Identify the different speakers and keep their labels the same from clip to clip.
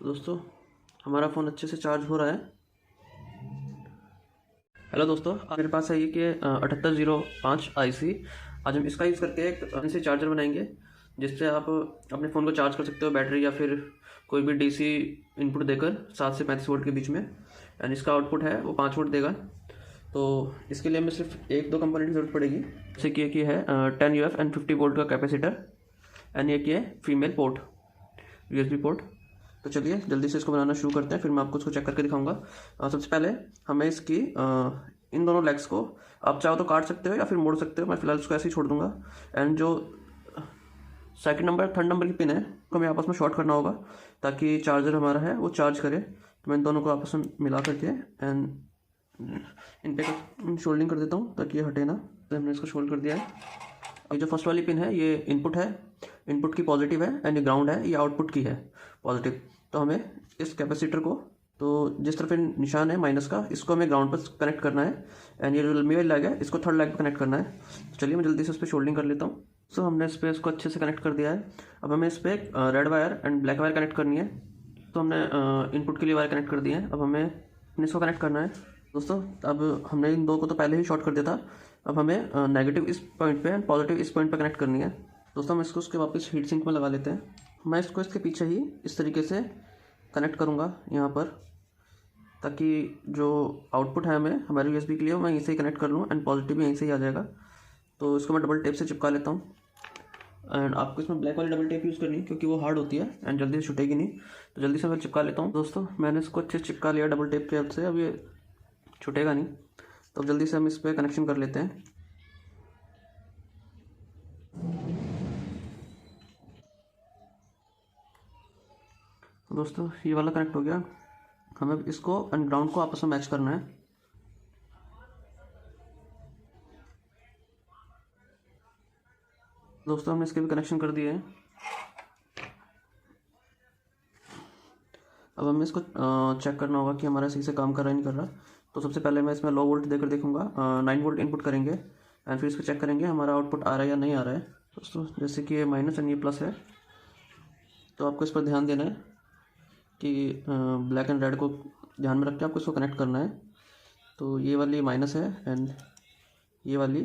Speaker 1: तो दोस्तों हमारा फ़ोन अच्छे से चार्ज हो रहा है। हेलो दोस्तों, आज मेरे पास है ये कि 7805 IC। आज हम इसका यूज़ करके एक ऐसे चार्जर बनाएंगे जिससे आप अपने फ़ोन को चार्ज कर सकते हो, बैटरी या फिर कोई भी DC इनपुट देकर 7 से 35 वोल्ट के बीच में। एंड इसका आउटपुट है वो 5 वोल्ट देगा। तो इसके लिए हमें सिर्फ एक दो कंपोनेंट की ज़रूरत पड़ेगी, जैसे कि एक ये है 10 UF एंड 50 वोल्ट का कैपेसिटर, एंड एक ये फीमेल पोर्ट, USB पोर्ट। तो चलिए जल्दी से इसको बनाना शुरू करते हैं, फिर मैं आपको इसको चेक करके दिखाऊंगा। सबसे पहले हमें इसकी इन दोनों लेग्स को आप चाहो तो काट सकते हो या फिर मोड़ सकते हो। मैं फिलहाल इसको ऐसे ही छोड़ दूंगा। एंड जो सेकंड नंबर थर्ड नंबर की पिन है उसको हमें आपस में शॉर्ट करना होगा ताकि चार्जर हमारा है वो चार्ज करे। तो मैं इन दोनों को आपस में मिला करके एंड इन पे शोल्डिंग कर देता हूँ ताकि ये हटे ना। तो हमने इसको शोल्ड कर दिया है। ये जो फर्स्ट वाली पिन है ये इनपुट है, इनपुट की पॉजिटिव है, एंड ये ग्राउंड है, ये आउटपुट की है पॉजिटिव। तो हमें इस कैपेसिटर को, तो जिस तरफ निशान है माइनस का, इसको हमें ग्राउंड पर कनेक्ट करना है। एंड ये जो लंबी लेग है इसको थर्ड लेग पर कनेक्ट करना है। तो चलिए मैं जल्दी से उस पर शोल्डिंग कर लेता हूँ। सो हमने इस पर इसको अच्छे से कनेक्ट कर दिया है। अब हमें इस पर red wire and black wire connect करनी है। तो हमने इनपुट के लिए वायर कनेक्ट कर दिए हैं। अब हमें इसको कनेक्ट करना है। दोस्तों अब हमने इन दो को तो पहले ही शॉर्ट कर दिया था। अब हमें नेगेटिव इस पॉइंट पे एंड पॉजिटिव इस पॉइंट पे कनेक्ट करनी है। दोस्तों हम इसको उसके वापस हीट सिंक में लगा लेते हैं। मैं इसको इसके पीछे ही इस तरीके से कनेक्ट करूँगा यहाँ पर, ताकि जो आउटपुट है हमें हमारे USB के लिए मैं यहीं से ही कनेक्ट कर लूँ एंड पॉजिटिव भी यहीं से ही आ जाएगा। तो इसको मैं डबल टेप से चिपका लेता हूँ। एंड आपको इसमें ब्लैक वाली डबल टेप यूज़ करनी है क्योंकि वो हार्ड होती है एंड जल्दी से छूटेगी नहीं। तो जल्दी से मैं चिपका लेता हूँ। दोस्तों मैंने इसको अच्छे से चिपका लिया डबल टेप की हेल्प से। अब ये छूटेगा नहीं, तो अब जल्दी से हम इस पर कनेक्शन कर लेते हैं। दोस्तों ये वाला कनेक्ट हो गया। हमें इसको एंड ग्राउंड को आपस में मैच करना है। दोस्तों हमने इसके भी कनेक्शन कर दिए हैं। अब हमें इसको चेक करना होगा कि हमारा सही से काम कर रहा है नहीं कर रहा। तो सबसे पहले मैं इसमें लो वोल्ट देकर देखूंगा। 9 वोल्ट इनपुट करेंगे एंड फिर इसको चेक करेंगे हमारा आउटपुट आ रहा है या नहीं आ रहा है। दोस्तों जैसे कि ये माइनस एंड ये प्लस है, तो आपको इस पर ध्यान देना है कि ब्लैक एंड रेड को ध्यान में रख के आपको इसको कनेक्ट करना है। तो ये वाली माइनस है एंड ये वाली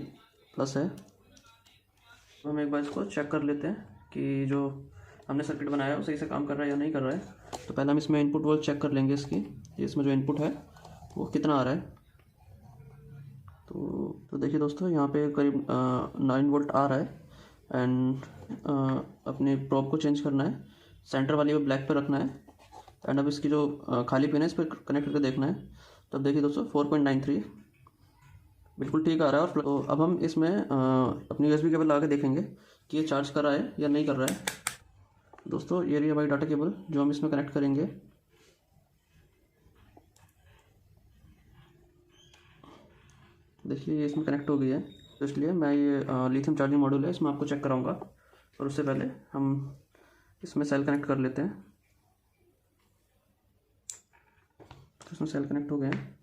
Speaker 1: प्लस है। तो हम एक बार इसको चेक कर लेते हैं कि जो हमने सर्किट बनाया है वो सही से काम कर रहा है या नहीं कर रहा है। तो पहले हम इसमें इनपुट वोल्ट चेक कर लेंगे इसकी, इसमें जो इनपुट है वो कितना आ रहा है। तो देखिए दोस्तों यहाँ पे करीब 9 वोल्ट आ रहा है। एंड अपने प्रोब को चेंज करना है, सेंटर वाली को ब्लैक पे रखना है। एंड अब इसकी जो खाली पिन है इस पर कनेक्ट करके देखना है। तो अब देखिए दोस्तों 4.93 बिल्कुल ठीक आ रहा है। और तो अब हम इसमें अपनी USB केबल लगा के देखेंगे कि ये चार्ज कर रहा है या नहीं कर रहा है। दोस्तों ये रही हमारी डाटा केबल जो हम इसमें कनेक्ट करेंगे। देखिए ये इसमें कनेक्ट हो गई है। तो इसलिए मैं ये लिथियम चार्जिंग मॉड्यूल है इसमें आपको चेक कराऊंगा। और उससे पहले हम इसमें सेल कनेक्ट कर लेते हैं। तो इसमें सेल कनेक्ट हो गए हैं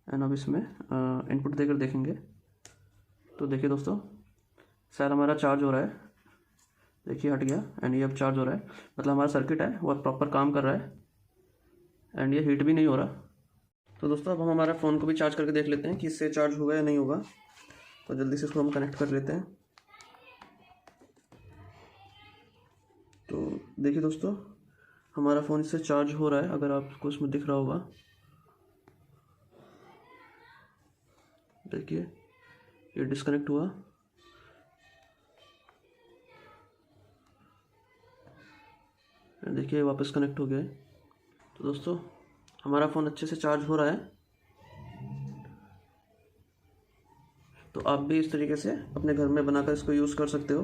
Speaker 1: एंड अब इसमें इनपुट देकर देखेंगे। तो देखिए दोस्तों सेल हमारा चार्ज हो रहा है, देखिए हट गया एंड ये अब चार्ज हो रहा है। मतलब हमारा सर्किट है वो प्रॉपर काम कर रहा है एंड ये हीट भी नहीं हो रहा। तो दोस्तों अब हम हमारा फ़ोन को भी चार्ज करके देख लेते हैं कि इससे चार्ज होगा या नहीं होगा। तो जल्दी से इसको हम कनेक्ट कर लेते हैं। तो देखिए दोस्तों हमारा फ़ोन इससे चार्ज हो रहा है, अगर आपको इसमें दिख रहा होगा। देखिए ये डिस्कनेक्ट हुआ, देखिए वापस कनेक्ट हो गया है। तो दोस्तों हमारा फ़ोन अच्छे से चार्ज हो रहा है। तो आप भी इस तरीके से अपने घर में बनाकर इसको यूज़ कर सकते हो।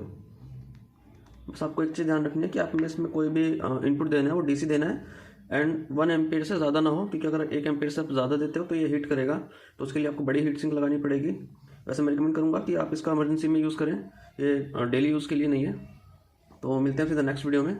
Speaker 1: बस आपको एक चीज़ ध्यान रखनी है कि आप में इसमें कोई भी इनपुट देना है वो DC देना है एंड 1 एम्पीयर से ज़्यादा ना हो, क्योंकि अगर 1 एम्पीयर से आप ज़्यादा देते हो तो ये हीट करेगा। तो उसके लिए आपको बड़ी हीट सिंक लगानी पड़ेगी। वैसे मैं रिकमेंड करूँगा कि आप इसका इमरजेंसी में यूज़ करें, ये डेली यूज़ के लिए नहीं है। तो मिलते हैं फिर नेक्स्ट वीडियो में।